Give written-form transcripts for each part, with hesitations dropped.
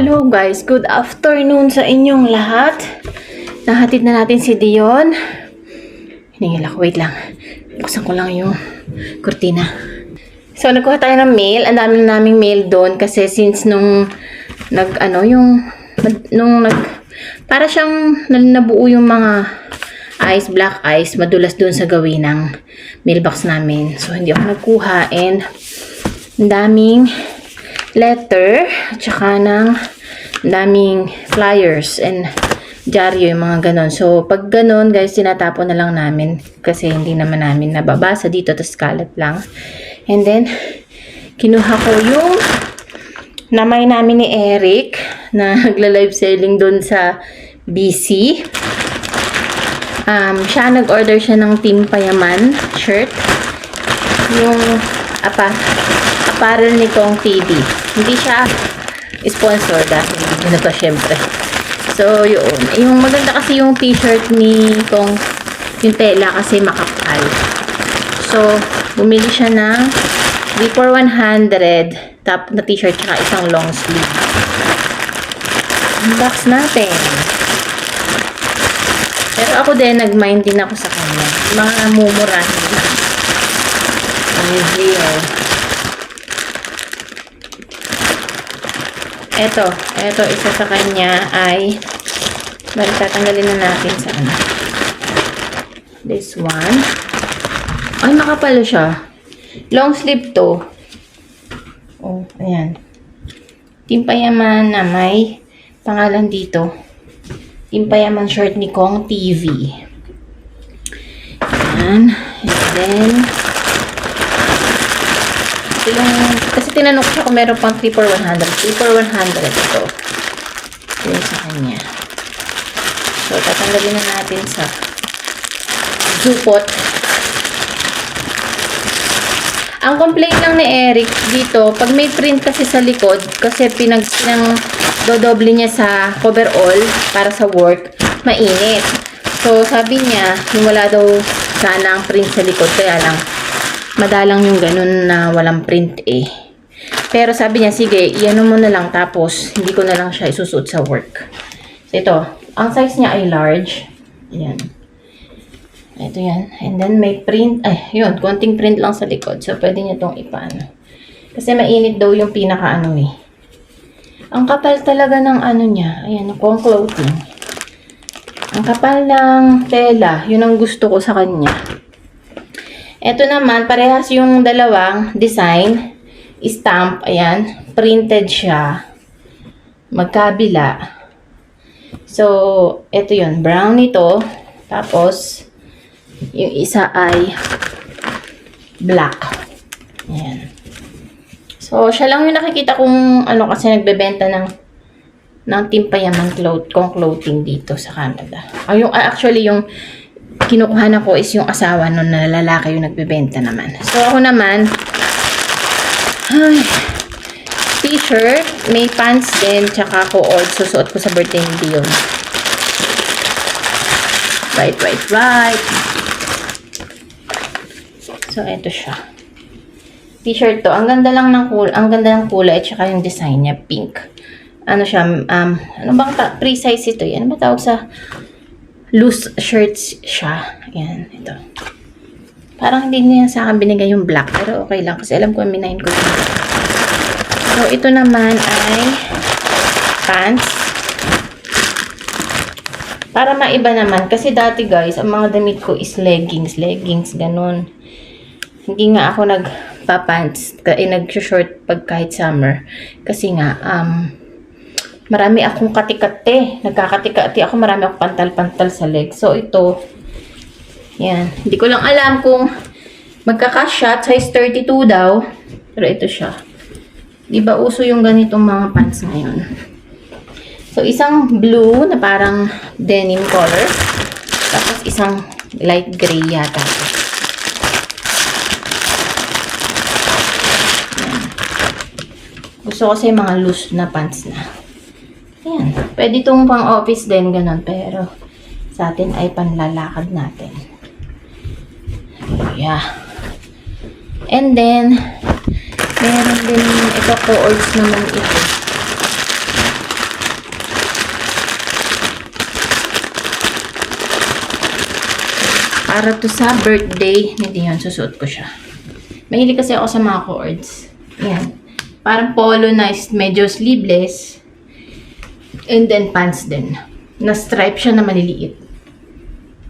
Hello guys, good afternoon sa inyong lahat. Nahatid na natin si Dion. Hiningil ako, wait lang. Buksan ko lang yung kurtina. So, nagkuha tayo ng mail. Ang dami naming mail doon kasi since para siyang nabuo yung mga ice, black ice, madulas doon sa gawin ng mailbox namin. So, hindi ako nagkuha and ang daming letter at saka ng daming flyers and dyaryo, yung mga ganon. So, pag ganon, guys, tinatapon na lang namin kasi hindi naman namin nababasa dito, tapos kalat lang. And then, kinuha ko yung namay namin ni Eric na nagla-live selling doon sa BC. Siya, nag-order siya ng Team Payaman shirt. Yung apparel ni Kong TV. Hindi siya sponsor dahil hindi to syempre. So, yun. Yung maganda kasi yung t-shirt ni Kong, yung tela kasi makapal. So, bumili siya ng 3 for 100 top na t-shirt tsaka isang long sleeve. Unbox natin. Pero ako din, nag-mind din ako sa kanya. Mga mumurahin lang. Ito, isa sa kanya ay tatanggalin na natin sa ano. This one. Ay, makapal siya. Long sleeve to. Oh, ayan. Team Payaman na may pangalan dito. Team Payaman shirt ni Kong TV. Ayan. And then, kasi tinanong ko siya kung meron pang 3 for 100. 3 for 100 ito. Yun sa kanya. So, tatanggalin na natin sa jupot. Ang complaint lang ni Eric dito, pag may print kasi sa likod, kasi dodoble niya sa coverall para sa work, mainit. So, sabi niya, yung wala daw sana ang print sa likod, kaya lang, madalang yung ganun na walang print eh. Pero sabi niya, sige, iano mo na lang tapos hindi ko na lang siya isusuot sa work. So ito, ang size niya ay large. Ayan. Ito yan. And then may print, yun, konting print lang sa likod. So pwede niya itong ipaano. Kasi mainit daw yung pinaka-ano eh. Ang kapal talaga ng ano niya. Ayan, Kong clothing. Ang kapal ng tela. Yun ang gusto ko sa kanya. Ito naman, parehas yung dalawang design, stamp, ayan, printed siya, magkabila. So, ito yun, brown ito, tapos, yung isa ay black. Ayan. So, siya lang yung nakikita kong, kasi nagbebenta ng Team Payaman clothing dito sa Canada. Actually, yung kinukuha na ko is yung asawa nun na lalaki yung nagbebenta naman. So, ako naman, t-shirt, may pants din, tsaka ko susuot ko sa birthday ni Dion. Right. So, eto siya. T-shirt to. Ang ganda lang ng kulay, tsaka yung design niya, pink. Ano siya, ano bang pre-size ito? Ano ba tawag sa loose shirts siya. Ayan, ito. Parang hindi niya sa akin binigay yung black. Pero okay lang. Kasi alam ko, minahin ko yung black. So, ito naman ay pants. Para maiba naman. Kasi dati guys, ang mga damit ko is leggings, ganun. Hindi nga ako nagpa-pants. Nag-short pag kahit summer. Kasi nga, marami akong katikate. Nagkakatikate ako. Marami akong pantal-pantal sa leg. So, ito. Yan. Hindi ko lang alam kung magkakasya. Size 32 daw. Pero ito siya. Diba uso yung ganitong mga pants ngayon. So, isang blue na parang denim color. Tapos, isang light gray yata. Yan. Gusto ko kasi yung mga loose na pants na. Ayan. Pwede itong pang-office din, ganun. Pero, sa atin ay panlalakad natin. Yeah. And then, meron din ito, co-ords naman ito. Para to sa birthday ni Dion, susuot ko siya. Mahilig kasi ako sa mga cords. Yan. Parang polo na medyo sleeveless. And then pants din. Na-stripe siya na maliliit.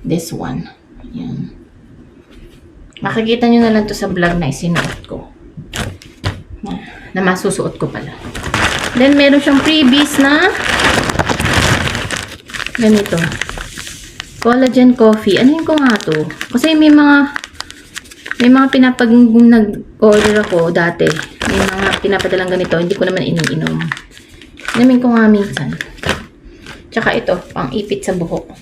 This one. Yan. Makikita nyo na lang to sa vlog na isinuot ko. Na masusuot ko pala. Then meron siyang freebies na ganito. Collagen coffee. Ano yun ko nga to? Kasi may mga pinapag nag-order ako dati. May mga pinapadalang ganito. Hindi ko naman iniinom. Inamin ko nga minsan. Tsaka ito, pang ipit sa buhok.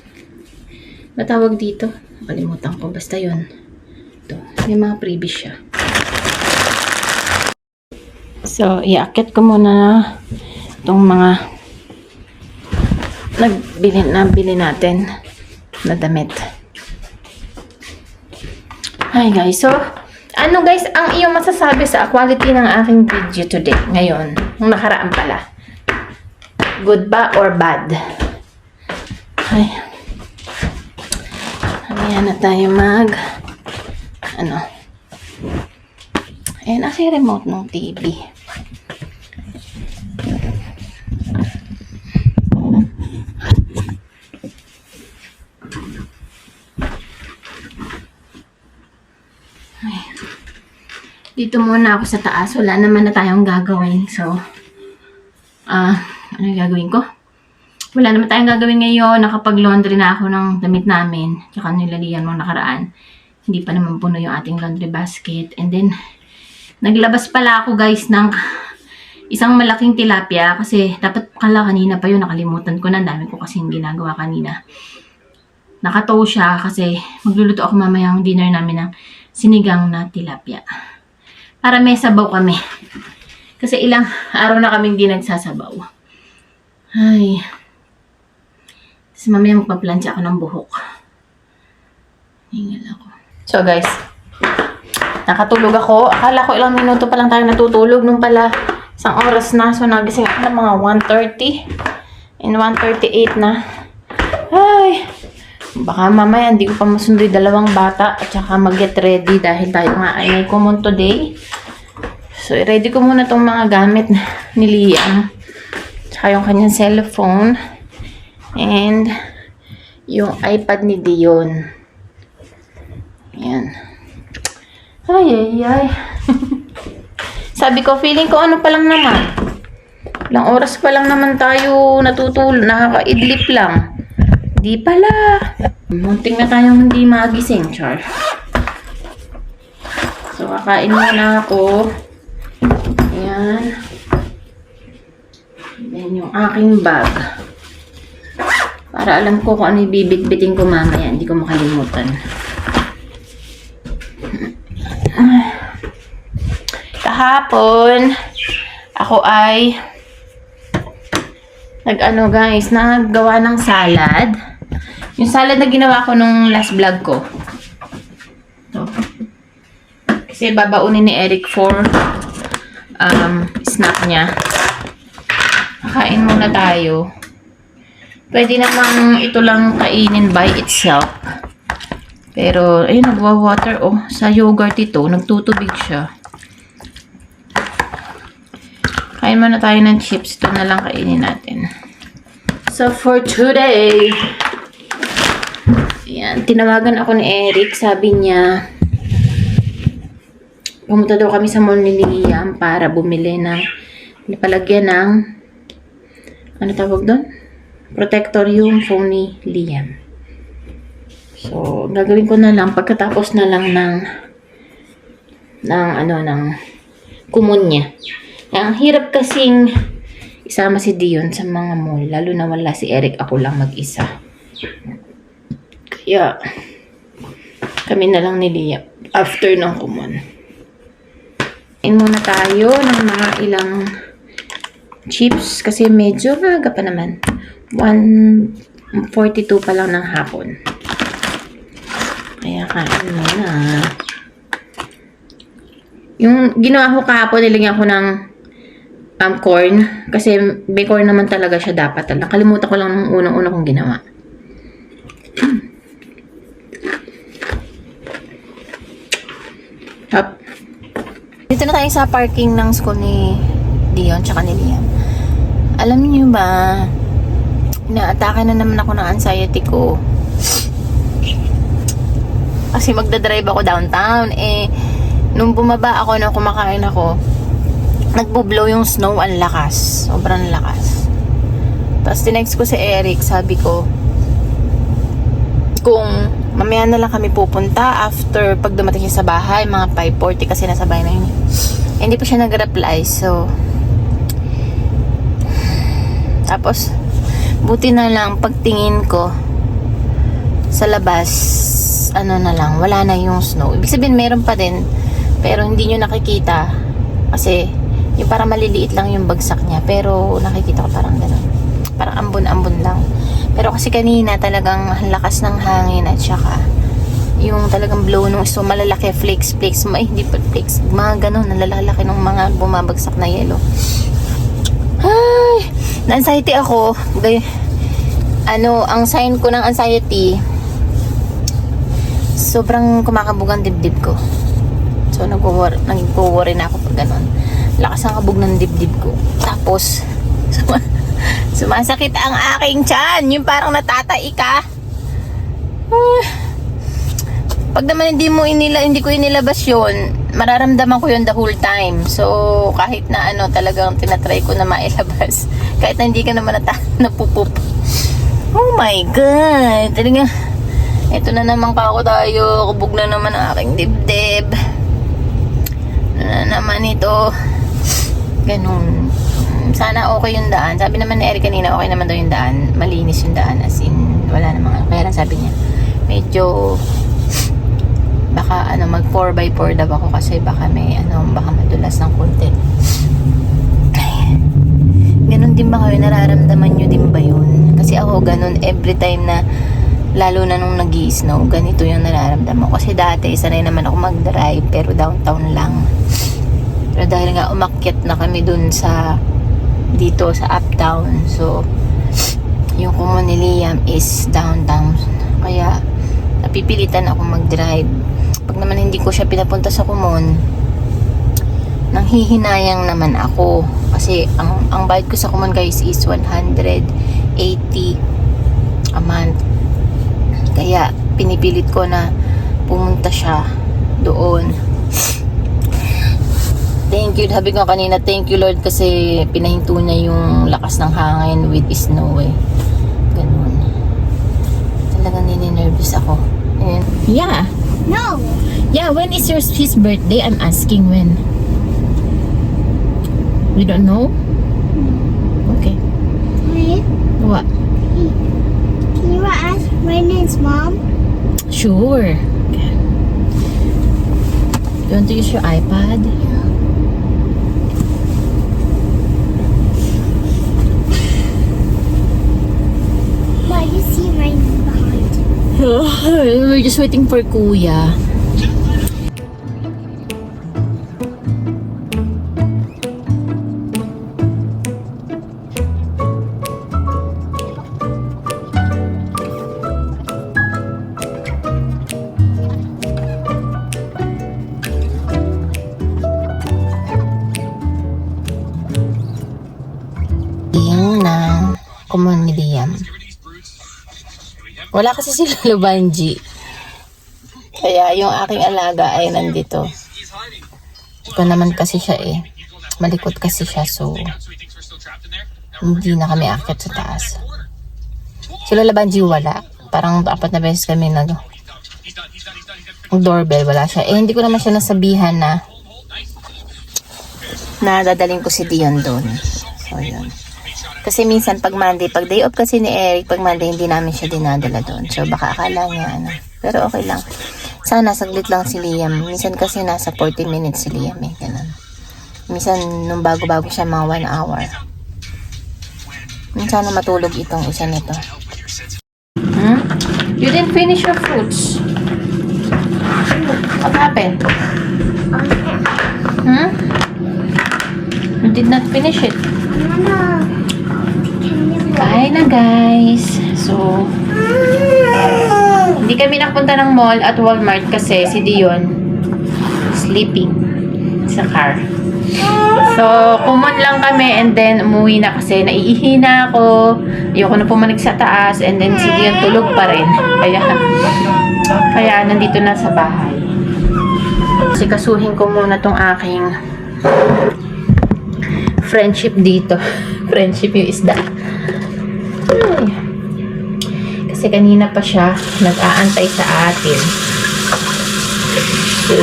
Natawag dito. Kalimutan ko. Basta yun. Ito. May mga freebies siya. So, iaakit ko muna itong mga nabili natin na damit. Hi guys. So, ano guys ang iyong masasabi sa quality ng aking video today? Ngayon, nung nakaraan pala. Good ba or bad? Ay. Ayan na tayo ayan kasi remote ng TV. Dito muna ako sa taas. Wala naman na tayong gagawin. So, ano yung gagawin ko? Wala naman tayong gagawin ngayon. Nakapag-laundry na ako ng damit namin. Tsaka nilalihan mo nakaraan. Hindi pa naman puno yung ating laundry basket. And then, naglabas pala ako guys ng isang malaking tilapia. Kasi dapat pala kanina pa yun. Nakalimutan ko na. Dami ko kasing ginagawa kanina. Nakatow siya kasi magluluto ako mamayang dinner namin ng sinigang na tilapia. Para may sabaw kami. Kasi ilang araw na kaming di nagsasabaw. Ay. Kasi mamaya magpaplansya ako ng buhok. Hingal ako. So guys, nakatulog ako. Akala ko ilang minuto pa lang tayo natutulog. Nung pala, isang oras na. So nagising ako ng mga 1:30. And 1:38 na. Ay. Baka mamaya hindi ko pa masundo yung dalawang bata at saka mag-get ready dahil tayo nga ay may common today. So, i-ready ko muna itong mga gamit ni Liam. Tsaka yung kanyang cellphone. And yung iPad ni Dion. Ayan. Ay. Sabi ko, feeling ko ano pa lang naman. Ilang oras pa lang naman tayo natutulog. Nakaka-idlip lang. Di pala. Munting na tayong hindi magising, Char. So, kakain muna ako. Ayan. Ayan yung aking bag. Para alam ko kung ano ibibit-bitin ko mamaya. Hindi ko makalimutan. Kahapon, ako ay naggawa ng salad. Yung salad na ginawa ko nung last vlog ko. Ito. Kasi babaunin ni Eric for snack niya. Kakain muna tayo. Pwede namang ito lang kainin by itself. Pero, ayun, nagwa-water. Oh, sa yogurt ito, nagtutubig siya. Kain muna tayo ng chips. Ito na lang kainin natin. So, for today, ayan, tinawagan ako ni Eric. Sabi niya, pumunta daw kami sa mall ni Liam para bumili ng palagyan ng, ano tawag doon? Protector yung phone ni Liam. So, gagawin ko na lang pagkatapos na lang ng kumon niya. Ang hirap kasing isama si Dion sa mga mall, lalo na wala si Eric, ako lang mag-isa. Kaya, kami na lang ni Liam after ng kumon. Kain muna tayo ng mga ilang chips kasi medyo maaga pa naman. 1:42 pa lang ng hapon. Kaya kain muna. Yung ginawa ko kahapon, nilagyan ko ng corn. Kasi may corn naman talaga siya dapat. Nakalimutan ko lang ng unang-una kong ginawa. Hop. Dito na tayo sa parking ng school ni Dion tsaka ni Liam. Alam niyo ba, inaatake na naman ako ng anxiety ko. Kasi magdadrive ako downtown. Nung bumaba ako, nung kumakain ako, nagbo-blow yung snow, ang lakas. Sobrang lakas. Tapos tinext ko si Eric, sabi ko, kung mamaya na lang kami pupunta after pag dumating siya sa bahay, mga 5:40 kasi nasa bahay na yun. Hindi pa siya nag-reply, so tapos buti na lang pagtingin ko sa labas, ano na lang, wala na yung snow. Ibig sabihin meron pa din, pero hindi nyo nakikita kasi yung parang maliliit lang yung bagsak niya, pero nakikita ko parang gano'n, parang ambon-ambon lang. Pero kasi kanina talagang lakas ng hangin at saka yung talagang blow nung so malalaki flakes, hindi pa flakes, mga ganun, nalalaki ng mga bumabagsak na yelo. Ay, na-anxiety ako. Ang sign ko ng anxiety, sobrang kumakabog ang dibdib ko. So nag-worry na ako pag ganun. Lakas ang kabog ng dibdib ko. Tapos sumasakit ang aking tiyan. Yung parang natatai ka. Pag naman hindi ko inilabas yun, mararamdaman ko yun the whole time. So, kahit na talagang tinatry ko na mailabas. Kahit na hindi ka naman napupup. Oh my God. Talaga, ito na naman kako tayo. Kubog na naman ang aking dibdib. Ano na naman ito. Ganun. Sana okay yung daan. Sabi naman ni Eric kanina, okay naman daw yung daan. Malinis yung daan. As in, wala namang. Kaya lang sabi niya, medyo baka mag 4x4 daw ako kasi baka may baka madulas ng konti. Ganun din ba kayo? Nararamdaman nyo din ba yun? Kasi ako ganun every time na, lalo na nung nag-i-snow, ganito yung nararamdaman ko. Kasi dati sanay naman ako mag-drive pero downtown lang. Pero dahil nga umakyat na kami dun dito sa uptown, so yung kumun ni Liam is downtown, kaya napipilitan ako mag-drive. Pag naman hindi ko siya pinapunta sa kumun, nanghihinayang naman ako kasi ang bayad ko sa kumun guys is 180 a month, kaya pinipilit ko na pumunta siya doon. Thank you, sabi ko kanina, thank you Lord kasi pinahinto niya yung lakas ng hangin with snow ganun. Talagang nininervous ako. And, yeah. No. Yeah, when is his birthday? I'm asking when. You don't know? Okay. Wait. What? Can you ask Brandon's mom? Sure. Okay. You want to use your iPad? Why you see Brandon behind? We're just waiting for Kuya. Ng kumun ni Liam. Wala kasi si Lolo Banji. Kaya yung aking alaga ay nandito. Ito naman kasi siya malikot kasi siya, so hindi na kami akit sa taas. Si Lola Banji wala. Parang 4 na beses kami doorbell, wala siya. Hindi ko naman siya nasabihan na dadaling ko si Dion doon. So yun. Kasi minsan pag Monday, pag day off kasi ni Eric, pag Monday hindi namin siya dinadala doon. So baka akala niya pero okay lang. Sana saglit lang si Liam. Minsan kasi nasa 40 minutes si Liam ganun. Minsan nung bago-bago siya mga 1 hour. Minsan na matulog itong isa nito. You didn't finish your fruits. What happened? You did not finish it. Bye na guys. So, hindi kami nakapunta ng mall at Walmart kasi si Dion sleeping sa car. So, kumon lang kami and then umuwi na kasi naiihina ako. Ayoko na pumanig sa taas and then si Dion tulog pa rin. Kaya nandito na sa bahay. Sikasuhin ko muna tong aking friendship dito. Friendship yung isda. Ay. Kasi kanina pa siya nag-aantay sa atin. So,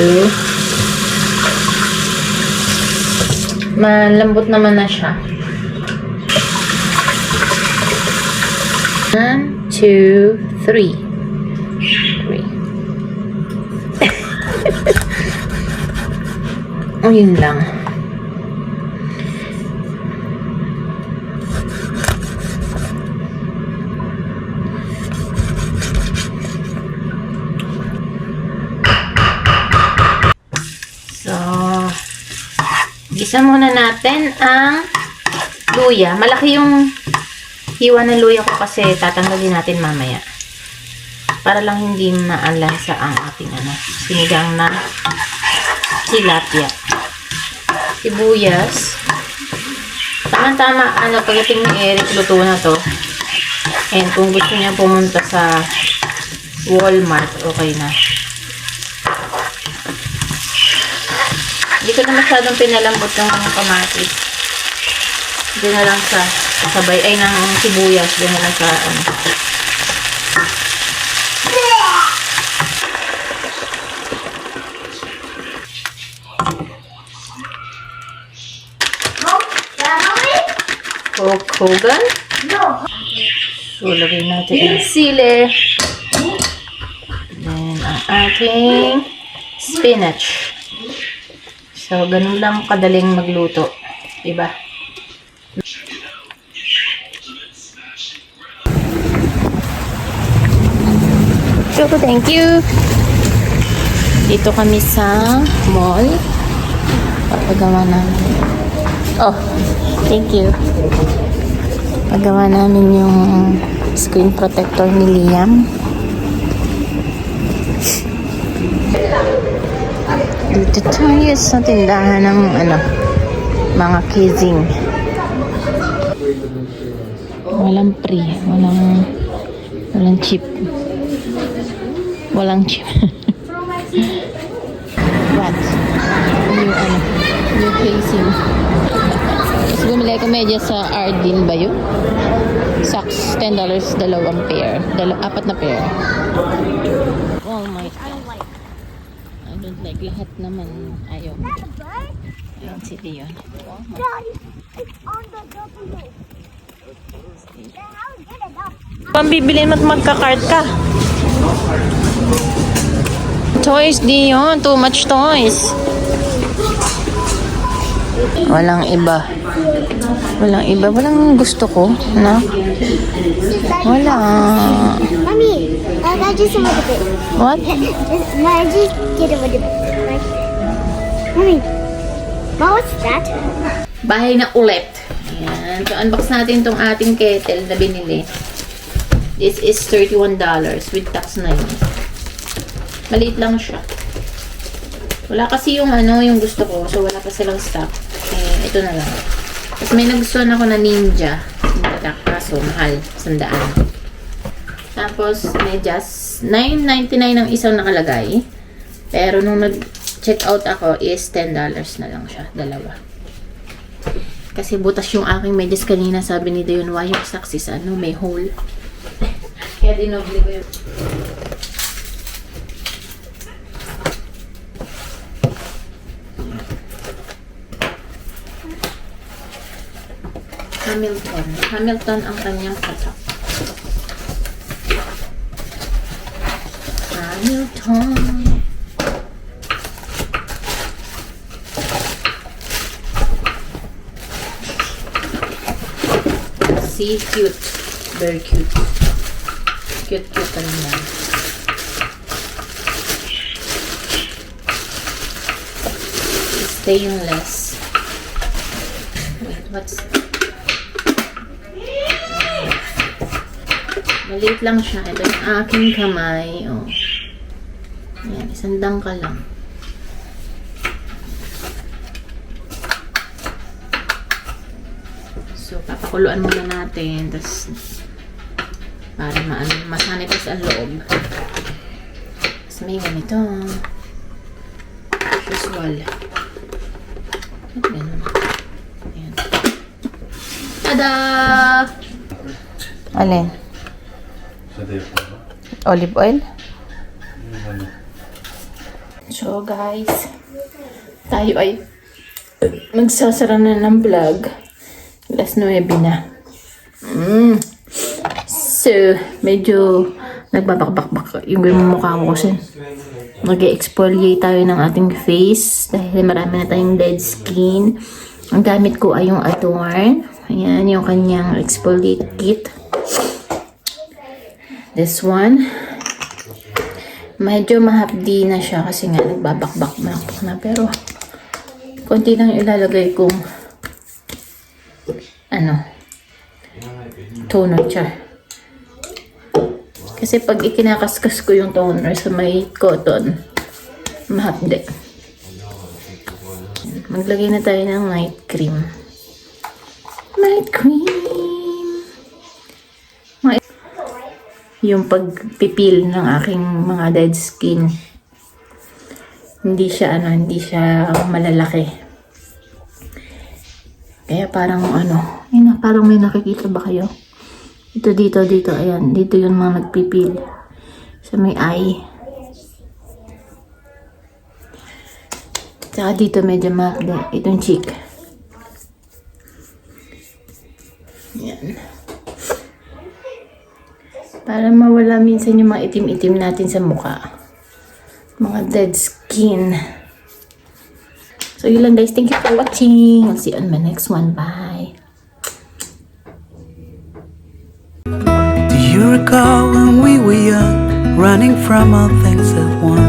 malambot naman na siya. 1, 2, 3. O, yun lang. So, gisa muna natin ang luya. Malaki yung hiwa ng luya ko kasi tatanggalin natin mamaya. Para lang hindi maalasa ang ating sinigang na tilapia. Sibuyas. Tama-tama, pagdating ni Eric, luto na to. And kung gusto niya pumunta sa Walmart, okay na. Hindi ko na masyadong pinalambot ng mga kamatis. Doon na lang sa sabay, ay ng sibuyas. Doon na lang sa Hulk Hogan. No. So, lagay natin yung sili. Then, ang ating spinach. So, ganun lang kadaling magluto. Diba? So, thank you. Dito kami sa mall. Papagawa namin. Oh, thank you. Pagawa namin yung screen protector ni Liam. Dito tayo sa tindahan ng mga kissing. Walang free, walang cheap. Walang cheap. What? Yung kissing. Tapos bumili ko medyas sa Ardin ba yun? Socks, $10, dalawang pair. Apat na pair. Oh my God. I don't like lahat naman. Ayaw. Ayan si Dion. Daddy, it's on the W. How good enough? Pambibili mo't magka-cart ka. Toys, Dion. Too much toys. Walang iba. Walang iba. Walang gusto ko. Na? Wala. Mommy, I just a little bit. What? I just get a little bit. Mommy, what's that? Bahay na ulit. Ayan. So, unbox natin tong ating kettle na binili. This is $31 with tax na yun. Maliit lang siya. Wala kasi yung yung gusto ko. So, wala pa silang stock. Eh, ito na lang. Tapos may nagustuhan ako na Ninja. Kaso, mahal. 100. Tapos, may just $9.99 ang isang nakalagay. Pero, nung nag-check out ako, is $10 na lang siya. Dalawa. Kasi butas yung aking medyas kanina. Sabi ni Dayon, why yung socks is may hole. Kaya dinobli ko yun. Hamilton. Hamilton ang kanyang patak. Hamilton. See, cute. Very cute. Cute pa rin yan. Stainless. Wait, what's... Maliit lang siya. Ito yung aking kamay. Oh. Ayan, isang dangkal lang. Pakuluan muna natin. Tapos, para masanitize ang loob. Tapos may ganito. Usual. Ganun. Ayan. Tada! Alin? Olive oil? So guys, tayo ay magsasara na ng vlog. Alas 9 na. So, medyo nagbabakbakbak yung mukha ko kasi mag-exfoliate tayo ng ating face dahil marami na tayong dead skin. Ang gamit ko ay yung Adorn. Ayan, yung kanyang exfoliate kit. This one. Medyo mahapdi na siya kasi nga nagbabakbak na. Pero, konti lang ilalagay kong toner siya. Kasi pag ikinakaskas ko yung toner sa may cotton, mahapdi. Maglagay na tayo ng night cream. Night cream! Yung pagpipil ng aking mga dead skin. Hindi siya malalaki. Kaya parang parang may nakikita ba kayo? Dito, ayan. Dito yung mga nagpipil. Sa may eye. Tsaka dito medyo mahapdi. Itong cheek. Ayan. Para mawala minsan yung mga itim-itim natin sa mukha. Mga dead skin. So yun lang guys. Thank you for watching. I'll see you on my next one. Bye. Do you recall when we were young, running from all things at once?